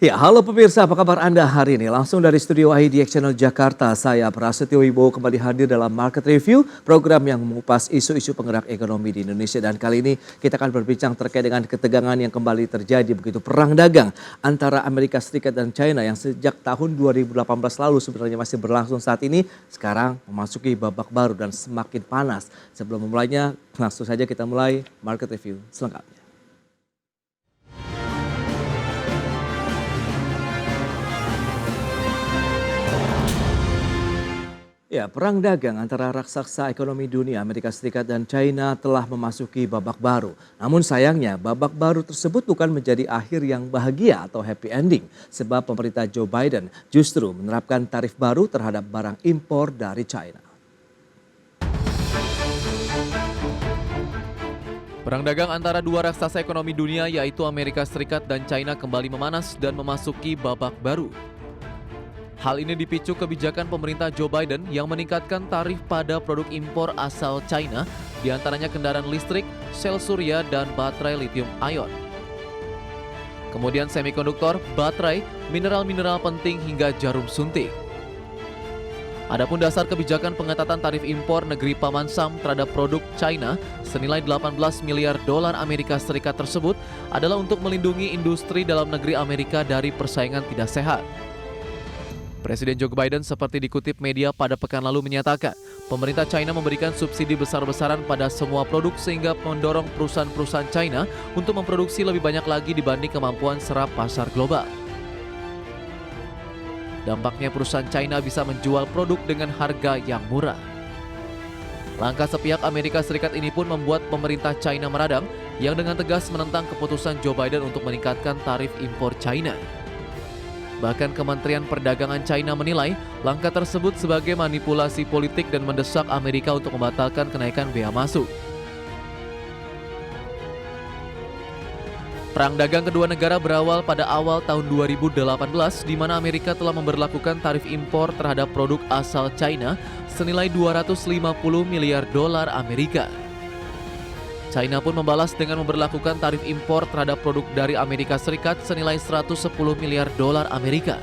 Ya, halo pemirsa, apa kabar Anda hari ini? Langsung dari studio IDX Channel Jakarta, saya Prasetyo Wibowo kembali hadir dalam Market Review, program yang mengupas isu-isu penggerak ekonomi di Indonesia. Dan kali ini kita akan berbincang terkait dengan ketegangan yang kembali terjadi, begitu perang dagang antara Amerika Serikat dan China yang sejak tahun 2018 lalu sebenarnya masih berlangsung saat ini, sekarang memasuki babak baru dan semakin panas. Sebelum memulainya, langsung saja kita mulai Market Review selengkapnya. Ya, perang dagang antara raksasa ekonomi dunia Amerika Serikat dan China telah memasuki babak baru. Namun sayangnya babak baru tersebut bukan menjadi akhir yang bahagia atau happy ending. Sebab pemerintah Joe Biden justru menerapkan tarif baru terhadap barang impor dari China. Perang dagang antara dua raksasa ekonomi dunia yaitu Amerika Serikat dan China kembali memanas dan memasuki babak baru. Hal ini dipicu kebijakan pemerintah Joe Biden yang meningkatkan tarif pada produk impor asal China, diantaranya kendaraan listrik, sel surya, dan baterai lithium ion. Kemudian semikonduktor, baterai, mineral-mineral penting hingga jarum suntik. Adapun dasar kebijakan pengetatan tarif impor negeri Paman Sam terhadap produk China senilai 18 miliar dolar Amerika Serikat tersebut adalah untuk melindungi industri dalam negeri Amerika dari persaingan tidak sehat. Presiden Joe Biden seperti dikutip media pada pekan lalu menyatakan, pemerintah China memberikan subsidi besar-besaran pada semua produk sehingga mendorong perusahaan-perusahaan China untuk memproduksi lebih banyak lagi dibanding kemampuan serap pasar global. Dampaknya perusahaan China bisa menjual produk dengan harga yang murah. Langkah sepihak Amerika Serikat ini pun membuat pemerintah China meradang yang dengan tegas menentang keputusan Joe Biden untuk meningkatkan tarif impor China. Bahkan Kementerian Perdagangan China menilai langkah tersebut sebagai manipulasi politik dan mendesak Amerika untuk membatalkan kenaikan bea masuk. Perang dagang kedua negara berawal pada awal tahun 2018 di mana Amerika telah memberlakukan tarif impor terhadap produk asal China senilai 250 miliar dolar Amerika. China pun membalas dengan memberlakukan tarif impor terhadap produk dari Amerika Serikat senilai 110 miliar dolar Amerika.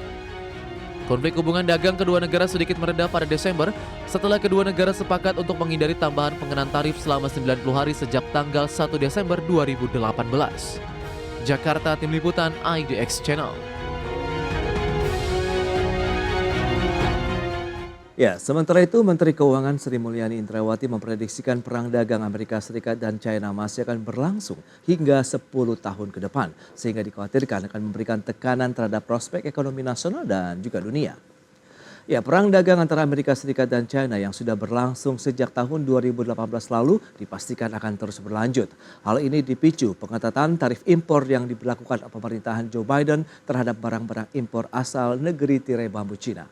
Konflik hubungan dagang kedua negara sedikit mereda pada Desember setelah kedua negara sepakat untuk menghindari tambahan pengenaan tarif selama 90 hari sejak tanggal 1 Desember 2018. Jakarta, Tim Liputan IDX Channel. Ya, sementara itu Menteri Keuangan Sri Mulyani Indrawati memprediksikan perang dagang Amerika Serikat dan China masih akan berlangsung hingga 10 tahun ke depan. Sehingga dikhawatirkan akan memberikan tekanan terhadap prospek ekonomi nasional dan juga dunia. Ya, perang dagang antara Amerika Serikat dan China yang sudah berlangsung sejak tahun 2018 lalu dipastikan akan terus berlanjut. Hal ini dipicu pengetatan tarif impor yang diberlakukan pemerintahan Joe Biden terhadap barang-barang impor asal negeri tirai bambu Cina.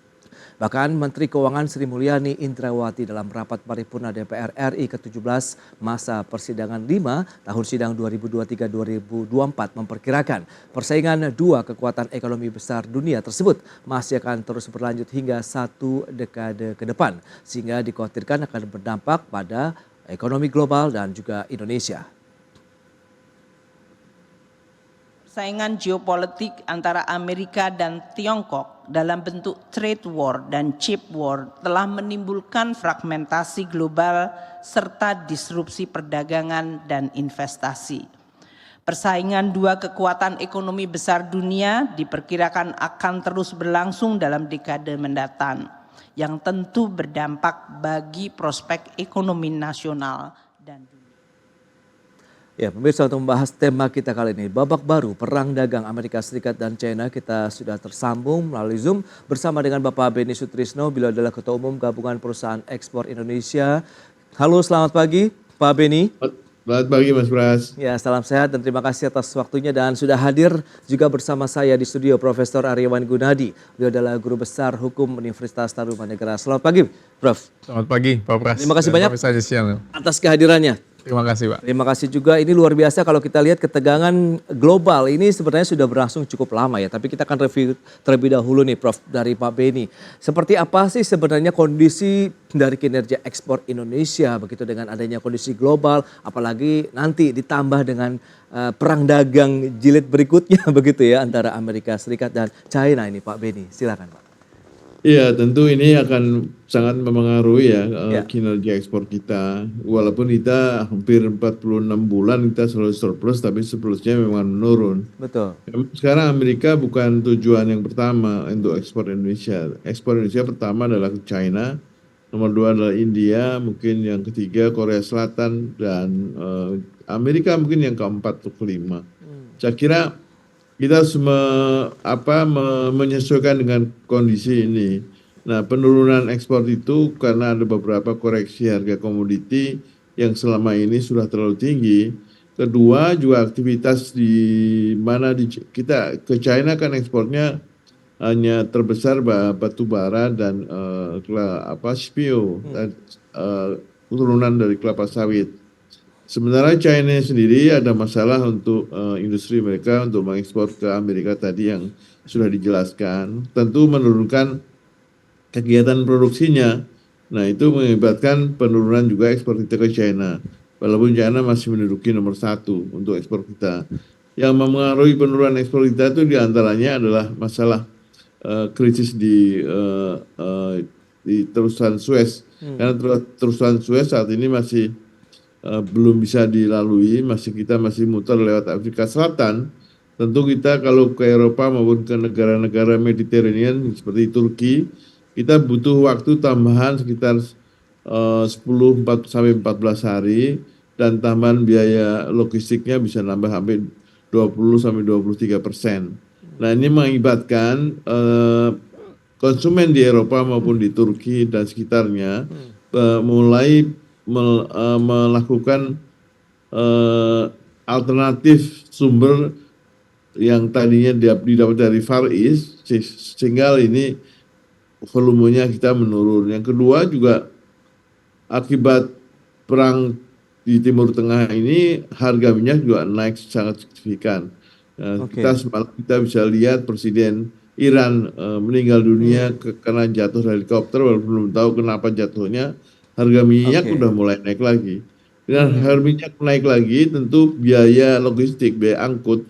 Bahkan Menteri Keuangan Sri Mulyani Indrawati dalam rapat paripurna DPR RI ke-17 masa persidangan 5 tahun sidang 2023-2024 memperkirakan persaingan dua kekuatan ekonomi besar dunia tersebut masih akan terus berlanjut hingga 1 dekade ke depan. Sehingga dikhawatirkan akan berdampak pada ekonomi global dan juga Indonesia. Persaingan geopolitik antara Amerika dan Tiongkok dalam bentuk trade war dan chip war telah menimbulkan fragmentasi global serta disrupsi perdagangan dan investasi. Persaingan dua kekuatan ekonomi besar dunia diperkirakan akan terus berlangsung dalam dekade mendatang, yang tentu berdampak bagi prospek ekonomi nasional dan dunia. Ya, pemirsa, untuk membahas tema kita kali ini, babak baru perang dagang Amerika Serikat dan China, kita sudah tersambung melalui Zoom bersama dengan Bapak Beni Sutrisno, beliau adalah Ketua Umum Gabungan Perusahaan Ekspor Indonesia. Halo, selamat pagi Pak Beni. Selamat pagi Mas Pras. Ya, salam sehat dan terima kasih atas waktunya, dan sudah hadir juga bersama saya di studio Profesor Aryawan Gunadi. Beliau adalah Guru Besar Hukum Universitas Tarumanegara. Selamat pagi Prof. Selamat pagi Pak Pras. Terima kasih banyak atas kehadirannya. Terima kasih, Pak. Terima kasih juga. Ini luar biasa kalau kita lihat ketegangan global ini sebenarnya sudah berlangsung cukup lama ya. Tapi kita akan review terlebih dahulu nih Prof dari Pak Beni. Seperti apa sih sebenarnya kondisi dari kinerja ekspor Indonesia begitu dengan adanya kondisi global, apalagi nanti ditambah dengan perang dagang jilid berikutnya begitu ya antara Amerika Serikat dan China ini Pak Beni. Silakan Pak. Iya, tentu ini akan sangat mempengaruhi ya Ya. kinerja ekspor kita. Walaupun kita hampir 46 bulan kita selalu surplus, tapi surplusnya memang menurun. Betul. Sekarang Amerika bukan tujuan yang pertama untuk ekspor Indonesia. Ekspor Indonesia pertama adalah ke China, nomor 2 adalah India, mungkin yang ketiga Korea Selatan, dan Amerika mungkin yang keempat atau kelima. Saya kira kita harus menyesuaikan dengan kondisi ini. Nah, penurunan ekspor itu karena ada beberapa koreksi harga komoditi yang selama ini sudah terlalu tinggi. Kedua, juga aktivitas di mana kita ke China kan ekspornya hanya terbesar batu bara dan CPO, dan turunan dari kelapa sawit. Sebenarnya China sendiri ada masalah untuk industri mereka untuk mengekspor ke Amerika tadi yang sudah dijelaskan. Tentu menurunkan kegiatan produksinya. Nah, itu mengakibatkan penurunan juga ekspor kita ke China. Walaupun China masih menduduki nomor 1 untuk ekspor kita. Yang mempengaruhi penurunan ekspor kita itu diantaranya adalah masalah krisis di terusan Suez. Karena terusan Suez saat ini masih belum bisa dilalui, kita masih muter lewat Afrika Selatan. Tentu kita kalau ke Eropa maupun ke negara-negara Mediterranean seperti Turki, kita butuh waktu tambahan sekitar 10-14 hari, dan tambahan biaya logistiknya bisa nambah hampir 20-23%. Nah, ini mengakibatkan konsumen di Eropa maupun di Turki dan sekitarnya mulai melakukan alternatif sumber yang tadinya didapat dari Far East, sehingga ini volumenya kita menurun. Yang kedua juga akibat perang di Timur Tengah ini harga minyak juga naik sangat signifikan. Kita bisa lihat Presiden Iran meninggal dunia karena jatuh helikopter, walaupun belum tahu kenapa jatuhnya. Harga minyak udah mulai naik lagi. Dengan harga minyak naik lagi, tentu biaya logistik, biaya angkut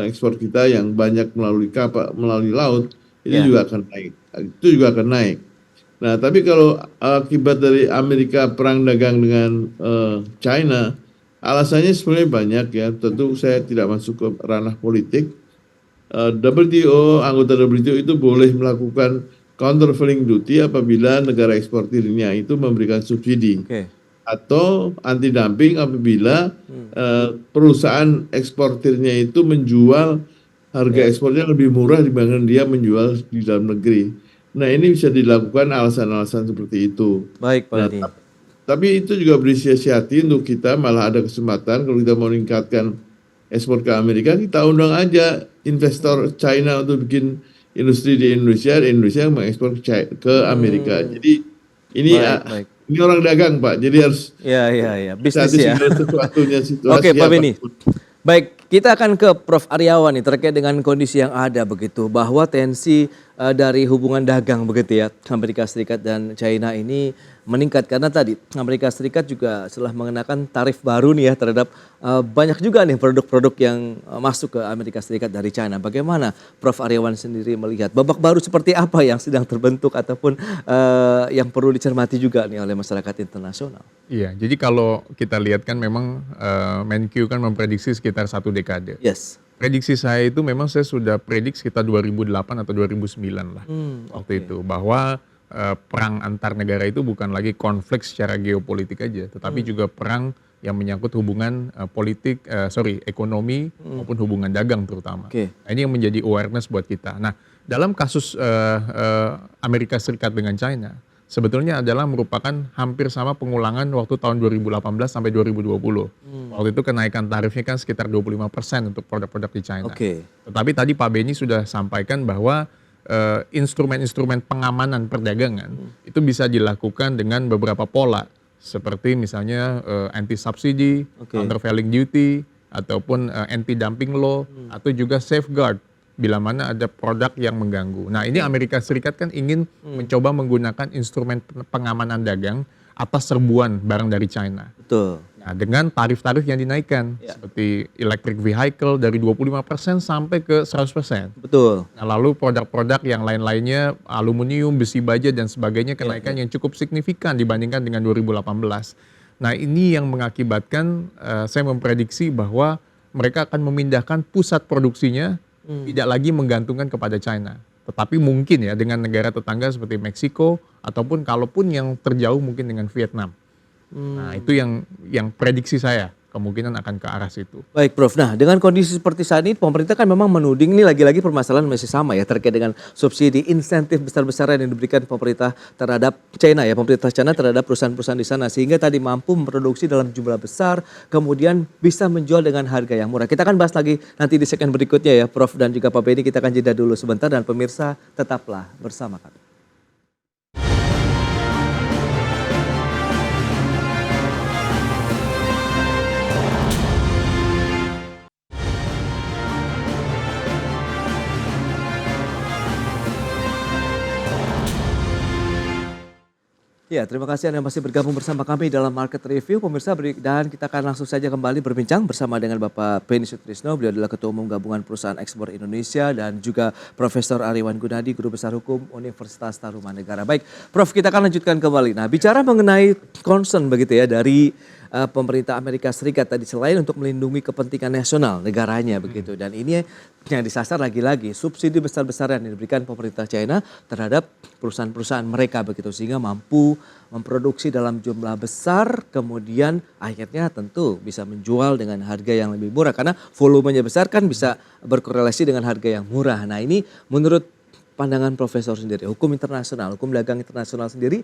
ekspor kita yang banyak melalui kapal, melalui laut, itu juga akan naik. Itu juga akan naik. Nah, tapi kalau akibat dari Amerika perang dagang dengan China, alasannya sebenarnya banyak ya. Tentu saya tidak masuk ke ranah politik. WTO, anggota WTO itu boleh melakukan countervailing duty apabila negara eksportirnya itu memberikan subsidi, atau anti dumping apabila perusahaan eksportirnya itu menjual harga ekspornya lebih murah dibandingkan dia menjual di dalam negeri. Nah, ini bisa dilakukan alasan-alasan seperti itu. Baik, Pak Adi. Tapi itu juga bersiasati untuk kita, malah ada kesempatan kalau kita mau meningkatkan ekspor ke Amerika, kita undang aja investor China untuk bikin industri di Indonesia yang mengekspor ke Amerika. Jadi ini ini orang dagang, Pak. Jadi harus bisnis ya. Oke, Pak Beni. Baik, kita akan ke Prof Aryawan nih terkait dengan kondisi yang ada begitu, bahwa tensi dari hubungan dagang begitu ya Amerika Serikat dan China ini meningkat karena tadi Amerika Serikat juga setelah mengenakan tarif baru nih ya terhadap banyak juga nih produk-produk yang masuk ke Amerika Serikat dari China. Bagaimana Prof Aryawan sendiri melihat babak baru seperti apa yang sedang terbentuk ataupun yang perlu dicermati juga nih oleh masyarakat internasional? Iya, jadi kalau kita lihat kan memang Menkyu kan memprediksi sekitar 1 dekade. Yes. Prediksi saya itu memang saya sudah prediksi sekitar 2008 atau 2009 lah waktu itu, bahwa perang antar negara itu bukan lagi konflik secara geopolitik aja, tetapi juga perang yang menyangkut hubungan ekonomi maupun hubungan dagang terutama. Nah, ini yang menjadi awareness buat kita. Nah, dalam kasus Amerika Serikat dengan China, sebetulnya adalah merupakan hampir sama pengulangan waktu tahun 2018 sampai 2020. Waktu itu kenaikan tarifnya kan sekitar 25% untuk produk-produk di China. Tetapi tadi Pak Beni sudah sampaikan bahwa instrumen-instrumen pengamanan perdagangan itu bisa dilakukan dengan beberapa pola. seperti misalnya anti subsidi, countervailing duty, ataupun anti dumping law, atau juga safeguard bila mana ada produk yang mengganggu. Nah, ini Amerika Serikat kan ingin mencoba menggunakan instrumen pengamanan dagang atas serbuan barang dari China. Betul. Nah, dengan tarif-tarif yang dinaikkan seperti electric vehicle dari 25% sampai ke 100%. Betul. Nah, lalu produk-produk yang lain-lainnya aluminium, besi baja dan sebagainya kenaikan yang cukup signifikan dibandingkan dengan 2018. Nah, ini yang mengakibatkan saya memprediksi bahwa mereka akan memindahkan pusat produksinya tidak lagi menggantungkan kepada China. Tetapi mungkin ya dengan negara tetangga seperti Meksiko ataupun kalaupun yang terjauh mungkin dengan Vietnam. Nah, itu yang prediksi saya kemungkinan akan ke arah situ. Baik Prof, nah dengan kondisi seperti saat ini pemerintah kan memang menuding, ini lagi-lagi permasalahan masih sama ya terkait dengan subsidi insentif besar-besaran yang diberikan pemerintah terhadap China ya, pemerintah China terhadap perusahaan-perusahaan di sana sehingga tadi mampu memproduksi dalam jumlah besar kemudian bisa menjual dengan harga yang murah. Kita akan bahas lagi nanti di segmen berikutnya ya Prof dan juga Pak Benny, kita akan jeda dulu sebentar dan pemirsa tetaplah bersama kami. Ya, terima kasih Anda masih bergabung bersama kami dalam Market Review, pemirsa, dan kita akan langsung saja kembali berbincang bersama dengan Bapak Benny Sutrisno. Beliau adalah Ketua Umum Gabungan Perusahaan Ekspor Indonesia dan juga Profesor Ariwan Gunadi, Guru Besar Hukum Universitas Tarumanegara. Baik, Prof, kita akan lanjutkan kembali. Nah, bicara mengenai concern begitu ya dari pemerintah Amerika Serikat tadi selain untuk melindungi kepentingan nasional negaranya begitu, dan ini yang disasar lagi-lagi subsidi besar-besaran yang diberikan pemerintah China terhadap perusahaan-perusahaan mereka begitu sehingga mampu memproduksi dalam jumlah besar kemudian akhirnya tentu bisa menjual dengan harga yang lebih murah karena volumenya besar kan bisa berkorelasi dengan harga yang murah. Nah, ini menurut pandangan Profesor sendiri, hukum internasional, hukum dagang internasional sendiri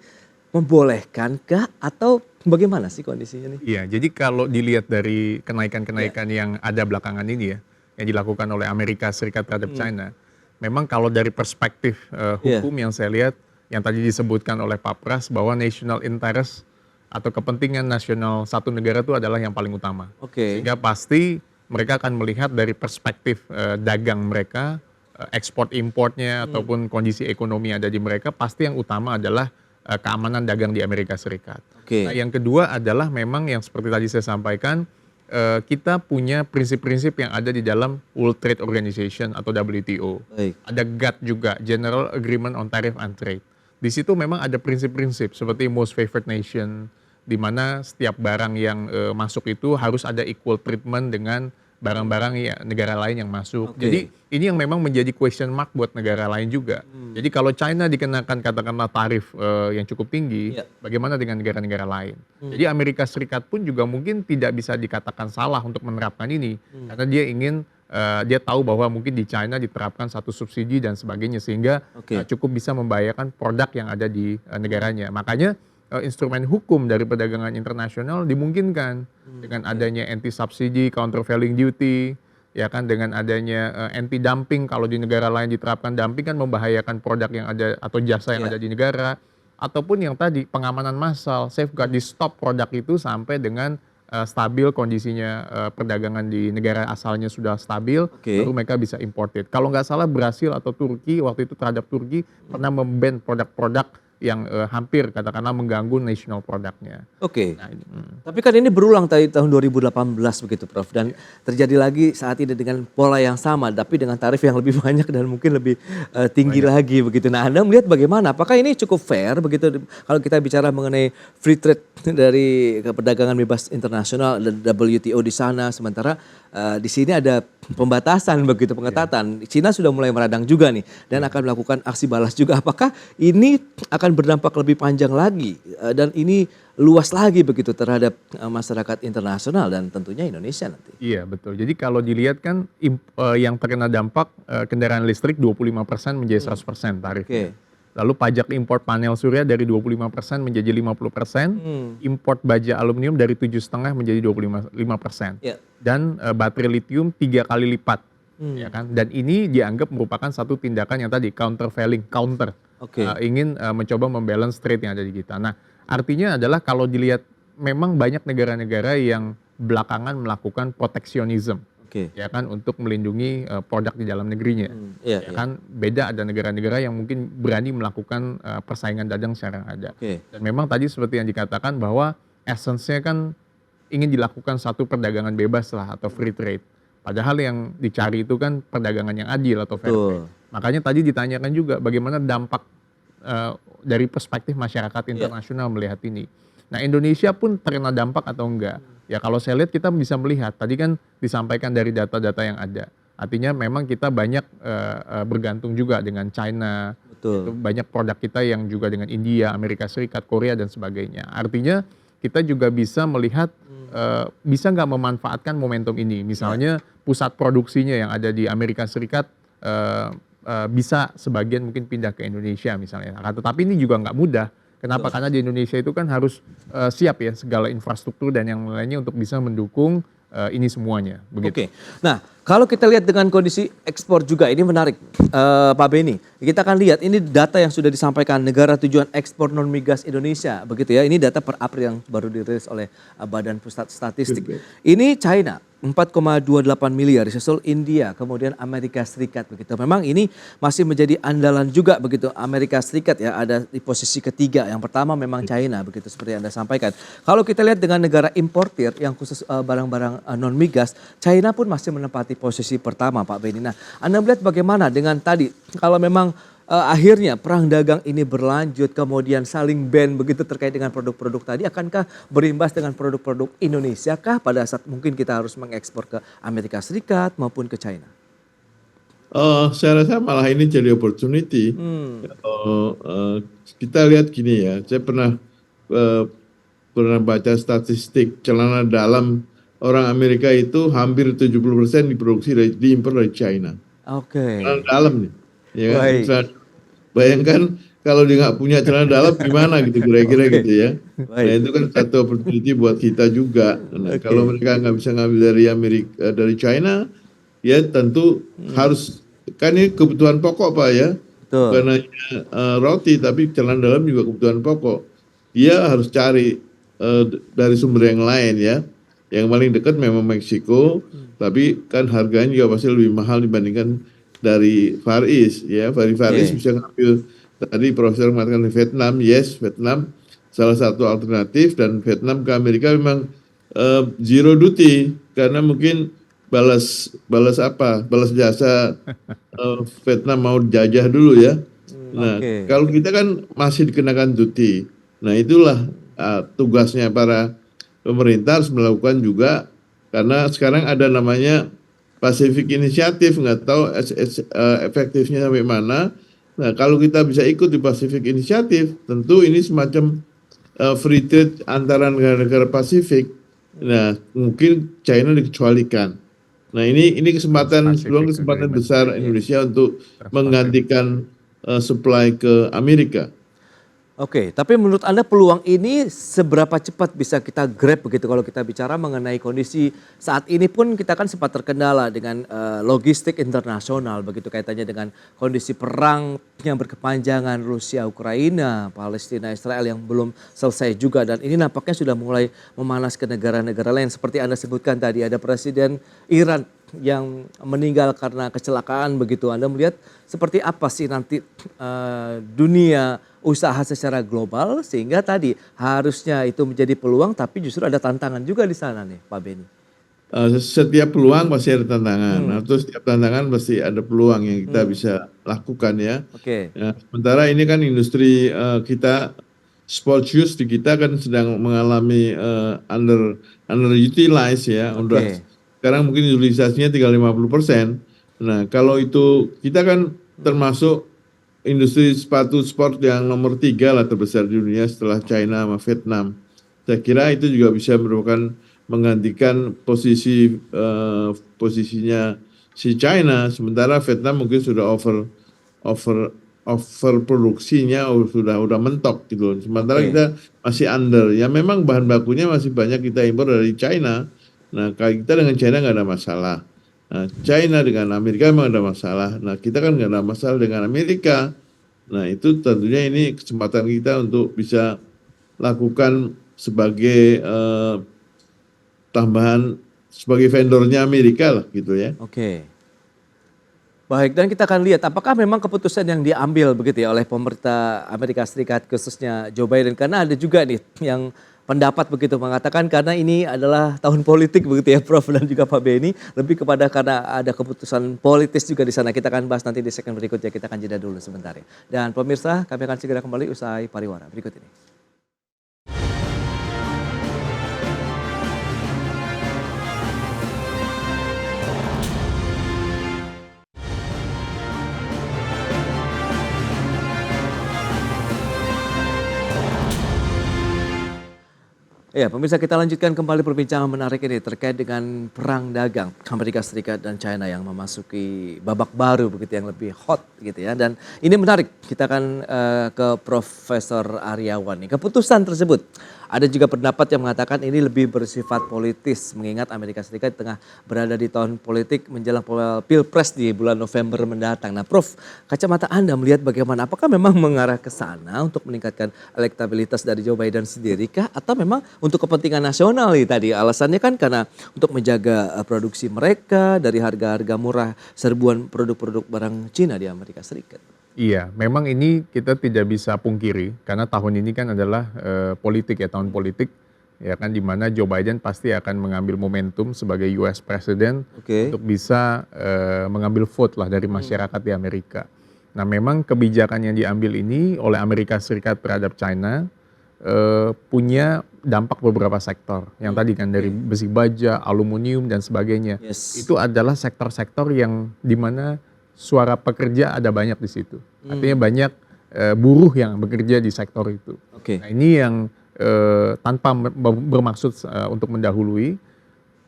membolehkankah atau bagaimana sih kondisinya nih? Iya, jadi kalau dilihat dari kenaikan-kenaikan yang ada belakangan ini ya, yang dilakukan oleh Amerika Serikat terhadap China, memang kalau dari perspektif hukum yang saya lihat, yang tadi disebutkan oleh Pak Pras bahwa national interest atau kepentingan nasional satu negara itu adalah yang paling utama. Sehingga pasti mereka akan melihat dari perspektif dagang mereka, ekspor importnya ataupun kondisi ekonomi yang ada di mereka, pasti yang utama adalah keamanan dagang di Amerika Serikat. Nah, yang kedua adalah memang yang seperti tadi saya sampaikan, kita punya prinsip-prinsip yang ada di dalam World Trade Organization atau WTO. Ada GATT juga, General Agreement on Tariff and Trade. Di situ memang ada prinsip-prinsip seperti Most Favored Nation, di mana setiap barang yang masuk itu harus ada equal treatment dengan barang-barang ya, negara lain yang masuk. Jadi ini yang memang menjadi question mark buat negara lain juga. Jadi kalau China dikenakan katakanlah tarif yang cukup tinggi, bagaimana dengan negara-negara lain? Jadi Amerika Serikat pun juga mungkin tidak bisa dikatakan salah untuk menerapkan ini, karena dia ingin dia tahu bahwa mungkin di China diterapkan satu subsidi dan sebagainya sehingga cukup bisa membahayakan produk yang ada di negaranya. Makanya instrumen hukum dari perdagangan internasional dimungkinkan dengan adanya anti subsidi, countervailing duty, ya kan, dengan adanya anti dumping. Kalau di negara lain diterapkan dumping kan membahayakan produk yang ada atau jasa yang ada di negara, ataupun yang tadi pengamanan massal, safeguard, di stop produk itu sampai dengan stabil kondisinya, perdagangan di negara asalnya sudah stabil, baru mereka bisa imported. Kalau nggak salah Brasil atau Turki waktu itu terhadap Turki pernah memban produk-produk yang hampir katakanlah mengganggu national produknya. Nah, tapi kan ini berulang tadi tahun 2018 begitu Prof, dan terjadi lagi saat ini dengan pola yang sama tapi dengan tarif yang lebih banyak dan mungkin lebih tinggi lagi begitu. Nah, Anda melihat bagaimana? Apakah ini cukup fair begitu kalau kita bicara mengenai free trade dari perdagangan bebas internasional dan WTO di sana, sementara di sini ada pembatasan begitu, pengetatan. Cina sudah mulai meradang juga nih dan akan melakukan aksi balas juga. Apakah ini akan berdampak lebih panjang lagi dan ini luas lagi begitu terhadap masyarakat internasional dan tentunya Indonesia nanti? Iya betul. Jadi kalau dilihat kan yang terkena dampak kendaraan listrik 25% menjadi 100% tarifnya. Lalu pajak impor panel surya dari 25% menjadi 50%, import baja aluminium dari 7,5 menjadi 25%. Dan baterai litium 3 kali lipat. Ya kan? Dan ini dianggap merupakan satu tindakan yang tadi countervailing, ingin mencoba membalance trade yang ada di kita. Nah, artinya adalah kalau dilihat memang banyak negara-negara yang belakangan melakukan proteksionisme. Oke. Ya kan, untuk melindungi produk di dalam negerinya. Iya, Ya kan, beda ada negara-negara yang mungkin berani melakukan persaingan dagang secara yang ada. Oke. Dan memang tadi seperti yang dikatakan bahwa essence-nya kan ingin dilakukan satu perdagangan bebas lah atau free trade. Padahal yang dicari itu kan perdagangan yang adil atau fair Betul. trade. Makanya tadi ditanyakan juga bagaimana dampak dari perspektif masyarakat internasional melihat ini. Nah, Indonesia pun terkena dampak atau enggak? Ya kalau saya lihat kita bisa melihat, tadi kan disampaikan dari data-data yang ada. Artinya memang kita banyak bergantung juga dengan China, Betul. itu banyak produk kita yang juga dengan India, Amerika Serikat, Korea dan sebagainya. Artinya kita juga bisa melihat bisa nggak memanfaatkan momentum ini. Misalnya pusat produksinya yang ada di Amerika Serikat bisa sebagian mungkin pindah ke Indonesia misalnya. Tetapi ini juga nggak mudah. Kenapa? Karena di Indonesia itu kan harus siap ya segala infrastruktur dan yang lainnya untuk bisa mendukung ini semuanya. Oke. Begitu. Nah, kalau kita lihat dengan kondisi ekspor juga ini menarik, Pak Beni. Kita akan lihat ini data yang sudah disampaikan negara tujuan ekspor non migas Indonesia, begitu ya. Ini data per April yang baru dirilis oleh Badan Pusat Statistik. Ini China 4,28 miliar, disusul India, kemudian Amerika Serikat begitu. Memang ini masih menjadi andalan juga begitu. Amerika Serikat ya ada di posisi ketiga. Yang pertama memang China begitu seperti yang Anda sampaikan. Kalau kita lihat dengan negara importir yang khusus barang-barang non migas, China pun masih menempati posisi pertama, Pak Beni. Nah, Anda melihat bagaimana dengan tadi kalau memang akhirnya perang dagang ini berlanjut kemudian saling ban begitu terkait dengan produk-produk tadi, akankah berimbas dengan produk-produk Indonesia kah pada saat mungkin kita harus mengekspor ke Amerika Serikat maupun ke China? Saya rasa malah ini jadi opportunity. Kita lihat gini ya, saya pernah baca statistik celana dalam orang Amerika itu hampir 70% diimpor dari China. Oke. Celana dalam nih, ya kan? Baik. Bayangkan kalau dia nggak punya celana dalam gimana gitu kira-kira Oke. gitu ya. Baik. Nah itu kan satu opportunity buat kita juga. Nah, Oke. kalau mereka nggak bisa ngambil dari China, ya tentu harus, kan ini kebutuhan pokok Pak ya. Betul. Bukan hanya roti tapi celana dalam juga kebutuhan pokok. Dia harus cari dari sumber yang lain ya. Yang paling dekat memang Meksiko, tapi kan harganya juga pasti lebih mahal dibandingkan dari Far East ya. Dari Far East bisa ngambil, tadi Profesor mengatakan Vietnam, yes Vietnam salah satu alternatif, dan Vietnam ke Amerika memang zero duty karena mungkin balas jasa Vietnam mau jajah dulu ya. Nah Oke. kalau kita kan masih dikenakan duty. Nah itulah tugasnya para pemerintah harus melakukan juga, karena sekarang ada namanya Pacific Initiative, nggak tahu efektifnya sampai mana. Nah kalau kita bisa ikut di Pacific Initiative, tentu ini semacam free trade antara negara-negara Pasifik. Nah mungkin China dikecualikan. Nah ini kesempatan besar Indonesia untuk menggantikan supply ke Amerika. Oke, tapi menurut Anda peluang ini seberapa cepat bisa kita grab begitu kalau kita bicara mengenai kondisi saat ini pun kita kan sempat terkendala dengan logistik internasional begitu kaitannya dengan kondisi perang yang berkepanjangan Rusia, Ukraina, Palestina, Israel yang belum selesai juga, dan ini nampaknya sudah mulai memanas ke negara-negara lain seperti Anda sebutkan tadi ada Presiden Iran yang meninggal karena kecelakaan begitu. Anda melihat seperti apa sih nanti dunia usaha secara global sehingga tadi harusnya itu menjadi peluang tapi justru ada tantangan juga di sana nih Pak Beni. Setiap peluang pasti ada tantangan, atau setiap tantangan pasti ada peluang yang kita bisa lakukan ya. Oke. Ya, sementara ini kan industri kita sport shoes di kita kan sedang mengalami underutilized ya. Oke. Sekarang mungkin utilisasinya tinggal 50%. Nah kalau itu kita kan termasuk industri sepatu sport yang nomor 3 lah terbesar di dunia setelah China sama Vietnam. Saya kira itu juga bisa merupakan menggantikan posisinya si China, sementara Vietnam mungkin sudah over produksinya sudah mentok gitu. Sementara kita masih under. Ya memang bahan bakunya masih banyak kita impor dari China. Nah kita dengan China nggak ada masalah. Nah, China dengan Amerika memang ada masalah. Nah kita kan nggak ada masalah dengan Amerika. Nah itu tentunya ini kesempatan kita untuk bisa lakukan sebagai tambahan sebagai vendornya Amerika lah gitu ya. Oke. Baik, dan kita akan lihat apakah memang keputusan yang diambil begitu ya oleh pemerintah Amerika Serikat khususnya Joe Biden, karena ada juga nih yang pendapat begitu mengatakan karena ini adalah tahun politik begitu ya Prof dan juga Pak Beni, lebih kepada karena ada keputusan politis juga di sana. Kita akan bahas nanti di segmen berikutnya, kita akan jeda dulu sebentar ya. Dan pemirsa, kami akan segera kembali usai pariwara berikut ini. Ya, pemirsa, kita lanjutkan kembali perbincangan menarik ini terkait dengan perang dagang Amerika Serikat dan China yang memasuki babak baru begitu yang lebih hot gitu ya. Dan ini menarik, kita akan ke Profesor Aryawan nih. Keputusan tersebut ada juga pendapat yang mengatakan ini lebih bersifat politis mengingat Amerika Serikat tengah berada di tahun politik menjelang Pilpres di bulan November mendatang. Nah, Prof, kacamata Anda melihat bagaimana? Apakah memang mengarah ke sana untuk meningkatkan elektabilitas dari Joe Biden sendiri kah? Atau memang untuk kepentingan nasional nih tadi? Alasannya kan karena untuk menjaga produksi mereka dari harga-harga murah serbuan produk-produk barang Cina di Amerika Serikat. Iya, memang ini kita tidak bisa pungkiri karena tahun ini kan adalah politik ya, tahun politik ya kan, di mana Joe Biden pasti akan mengambil momentum sebagai US President untuk bisa mengambil vote lah dari masyarakat di Amerika. Nah, memang kebijakan yang diambil ini oleh Amerika Serikat terhadap China punya dampak beberapa sektor. Yang tadi kan dari besi baja, aluminium dan sebagainya. Itu adalah sektor-sektor yang di mana suara pekerja ada banyak di situ. Artinya banyak buruh yang bekerja di sektor itu. Nah, ini yang tanpa bermaksud untuk mendahului,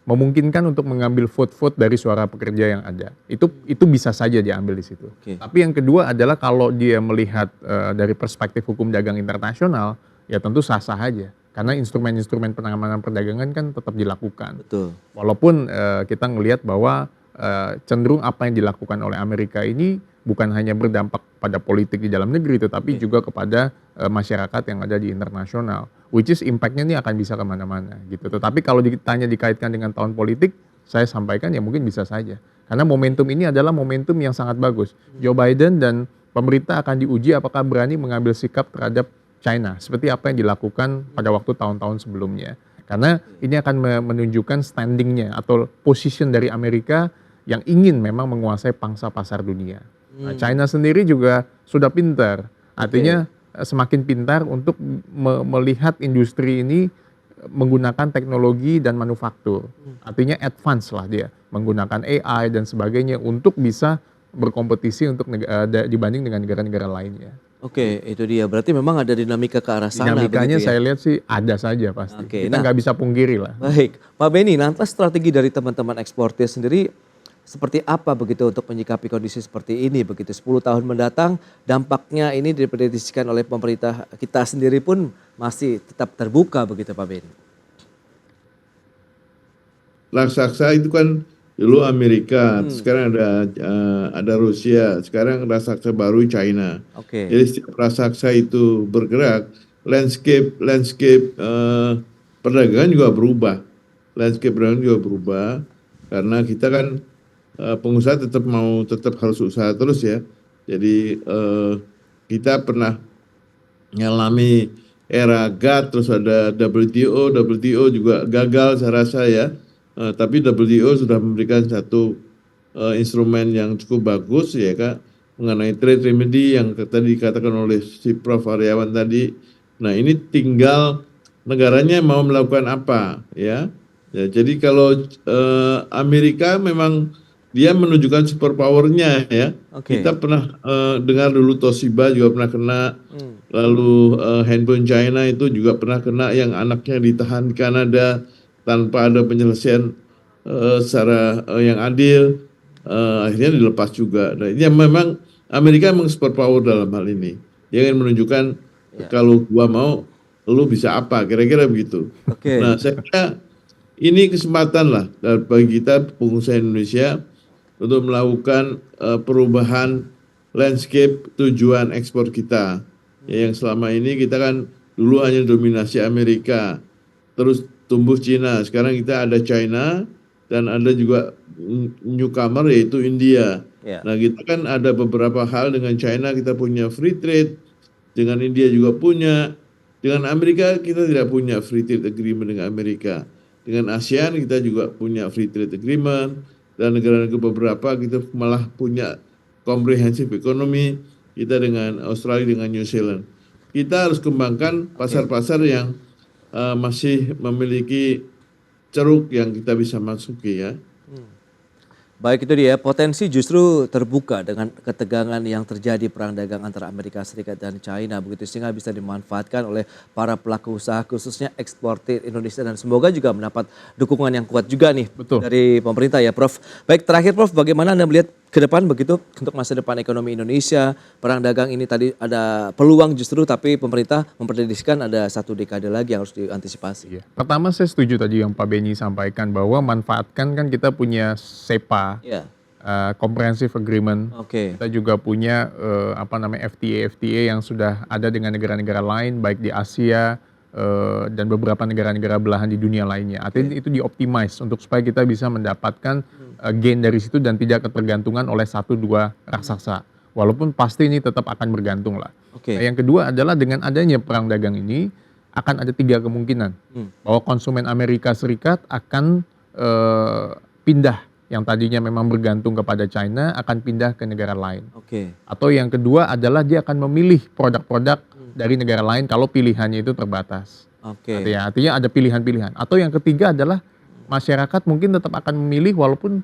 memungkinkan untuk mengambil vote-vote dari suara pekerja yang ada. Itu bisa saja diambil di situ. Tapi yang kedua adalah kalau dia melihat dari perspektif hukum dagang internasional, ya tentu sah-sah aja. Karena instrumen-instrumen penanganan perdagangan kan tetap dilakukan. Betul. Walaupun kita ngelihat bahwa cenderung apa yang dilakukan oleh Amerika ini bukan hanya berdampak pada politik di dalam negeri, tetapi juga kepada masyarakat yang ada di internasional, which is impact-nya ini akan bisa kemana-mana gitu. Tetapi kalau ditanya dikaitkan dengan tahun politik, saya sampaikan ya mungkin bisa saja. Karena momentum ini adalah momentum yang sangat bagus. Joe Biden dan pemerintah akan diuji apakah berani mengambil sikap terhadap China, seperti apa yang dilakukan pada waktu tahun-tahun sebelumnya. Karena ini akan menunjukkan standingnya atau position dari Amerika yang ingin memang menguasai pangsa pasar dunia. Nah, China sendiri juga sudah pintar, artinya semakin pintar untuk melihat industri ini menggunakan teknologi dan manufaktur. Artinya advance lah dia, menggunakan AI dan sebagainya untuk bisa berkompetisi untuk dibanding dengan negara-negara lainnya. Oke, itu dia. Berarti memang ada dinamika ke arah sana. Dinamikanya ya? saya lihat sih ada saja pasti. Kita nggak bisa pungkiri lah. Baik, Pak Beni, lantas strategi dari teman-teman eksportir sendiri seperti apa begitu untuk menyikapi kondisi seperti ini begitu 10 tahun mendatang, dampaknya ini diprediksikan oleh pemerintah kita sendiri pun masih tetap terbuka begitu Pak Beni. Raksasa itu kan dulu Amerika, sekarang ada Rusia, sekarang raksasa baru China. Jadi setiap raksasa itu bergerak, landscape perdagangan juga berubah. Landscape perdagangan juga berubah karena kita kan pengusaha tetap harus usaha terus ya. Jadi kita pernah mengalami era GATT, terus ada WTO juga gagal saya rasa ya. Tapi WTO sudah memberikan satu instrumen yang cukup bagus ya Kak, mengenai trade remedy yang tadi dikatakan oleh si Prof. Aryawan tadi. Nah, ini tinggal negaranya mau melakukan apa ya. Jadi kalau Amerika memang dia menunjukkan super powernya ya. Kita pernah dengar dulu Toshiba juga pernah kena, lalu handphone China itu juga pernah kena yang anaknya ditahan di Kanada tanpa ada penyelesaian secara yang adil, akhirnya dilepas juga. Nah, ini memang Amerika memang super power dalam hal ini. Dia ingin menunjukkan kalau gua mau, lu bisa apa, kira-kira begitu. Nah, saya kira ini kesempatan lah bagi kita pengusaha Indonesia untuk melakukan perubahan landscape tujuan ekspor kita. Ya, yang selama ini kita kan Dulu hanya dominasi Amerika, terus tumbuh Cina. Sekarang kita ada China dan ada juga newcomer yaitu India. Ya. Nah, kita kan ada beberapa hal dengan China kita punya free trade, dengan India juga punya, dengan Amerika kita tidak punya free trade agreement dengan Amerika. Dengan ASEAN kita juga punya free trade agreement, dan negara-negara beberapa kita malah punya comprehensive economy, kita dengan Australia, dengan New Zealand. Kita harus kembangkan pasar-pasar yang masih memiliki ceruk yang kita bisa masuki ya. Baik, itu dia, potensi justru terbuka dengan ketegangan yang terjadi perang dagang antara Amerika Serikat dan China begitu, sehingga bisa dimanfaatkan oleh para pelaku usaha khususnya eksportir Indonesia, dan semoga juga mendapat dukungan yang kuat juga nih Betul. dari pemerintah ya Prof. Baik, terakhir Prof, bagaimana Anda melihat ke depan begitu untuk masa depan ekonomi Indonesia? Perang dagang ini tadi ada peluang justru, tapi pemerintah memprediksikan ada 1 dekade lagi yang harus diantisipasi. Iya. Pertama saya setuju tadi yang Pak Beni sampaikan bahwa manfaatkan kan kita punya SEPA, Ya, Comprehensive Agreement. oke. Kita juga punya FTA yang sudah ada dengan negara-negara lain baik di Asia dan beberapa negara-negara belahan di dunia lainnya. Artinya itu dioptimize untuk supaya kita bisa mendapatkan gain dari situ dan tidak ketergantungan oleh 1-2 raksasa. Walaupun pasti ini tetap akan bergantung lah. Oke. Nah, yang kedua adalah dengan adanya perang dagang ini akan ada 3 kemungkinan bahwa konsumen Amerika Serikat akan pindah, yang tadinya memang bergantung kepada China akan pindah ke negara lain. Oke. Atau yang kedua adalah dia akan memilih produk-produk dari negara lain kalau pilihannya itu terbatas. Oke. Artinya ada pilihan-pilihan. Atau yang ketiga adalah masyarakat mungkin tetap akan memilih walaupun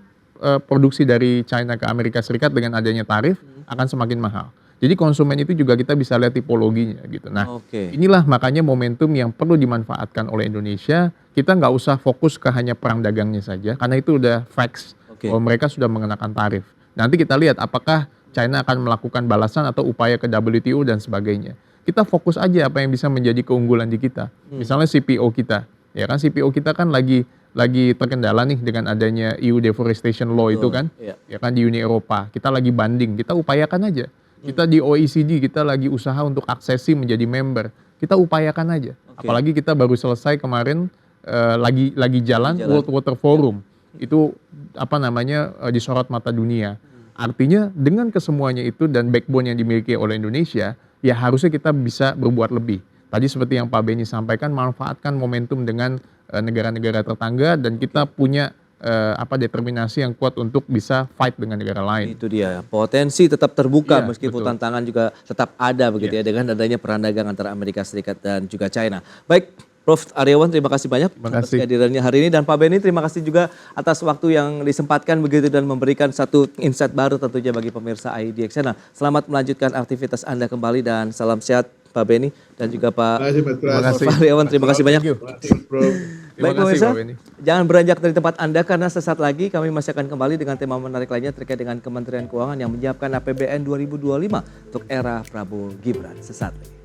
produksi dari China ke Amerika Serikat dengan adanya tarif akan semakin mahal. Jadi konsumen itu juga kita bisa lihat tipologinya gitu. Nah, Oke. inilah makanya momentum yang perlu dimanfaatkan oleh Indonesia. Kita nggak usah fokus ke hanya perang dagangnya saja, karena itu udah facts Oke. bahwa mereka sudah mengenakan tarif. Nanti kita lihat apakah China akan melakukan balasan atau upaya ke WTO dan sebagainya. Kita fokus aja apa yang bisa menjadi keunggulan di kita. Misalnya CPO kita, ya kan CPO kita kan lagi terkendala nih dengan adanya EU Deforestation Law itu kan, Iya. ya kan di Uni Eropa. Kita lagi banding, kita upayakan aja. Kita di OECD kita lagi usaha untuk aksesi menjadi member. Kita upayakan aja. Oke. Apalagi kita baru selesai kemarin lagi jalan World Water Forum. Itu disorot mata dunia. Artinya dengan kesemuanya itu dan backbone yang dimiliki oleh Indonesia, ya harusnya kita bisa berbuat lebih. Tadi seperti yang Pak Beni sampaikan, manfaatkan momentum dengan negara-negara tetangga dan kita punya determinasi yang kuat untuk bisa fight dengan negara lain. Itu dia, potensi tetap terbuka Iya, meskipun betul. tantangan juga tetap ada begitu ya dengan adanya perang dagang antara Amerika Serikat dan juga China. Baik, Prof. Aryawan, terima kasih banyak atas kasih. kehadirannya hari ini, dan Pak Beni terima kasih juga atas waktu yang disempatkan begitu dan memberikan satu insight baru tentunya bagi pemirsa IDX Channel. Selamat melanjutkan aktivitas Anda kembali dan salam sehat Pak Beni dan juga Pak Terima kasih, Mas Pras. Terima kasih. Prof. Aryawan, terima kasih banyak. Thank you. Terima kasih, Prof. Terima Baik kasih, pemirsa, Pak Beni. jangan beranjak dari tempat Anda karena sesaat lagi kami masih akan kembali dengan tema menarik lainnya terkait dengan Kementerian Keuangan yang menyiapkan APBN 2025 untuk era Prabowo Gibran. Sesaat lagi.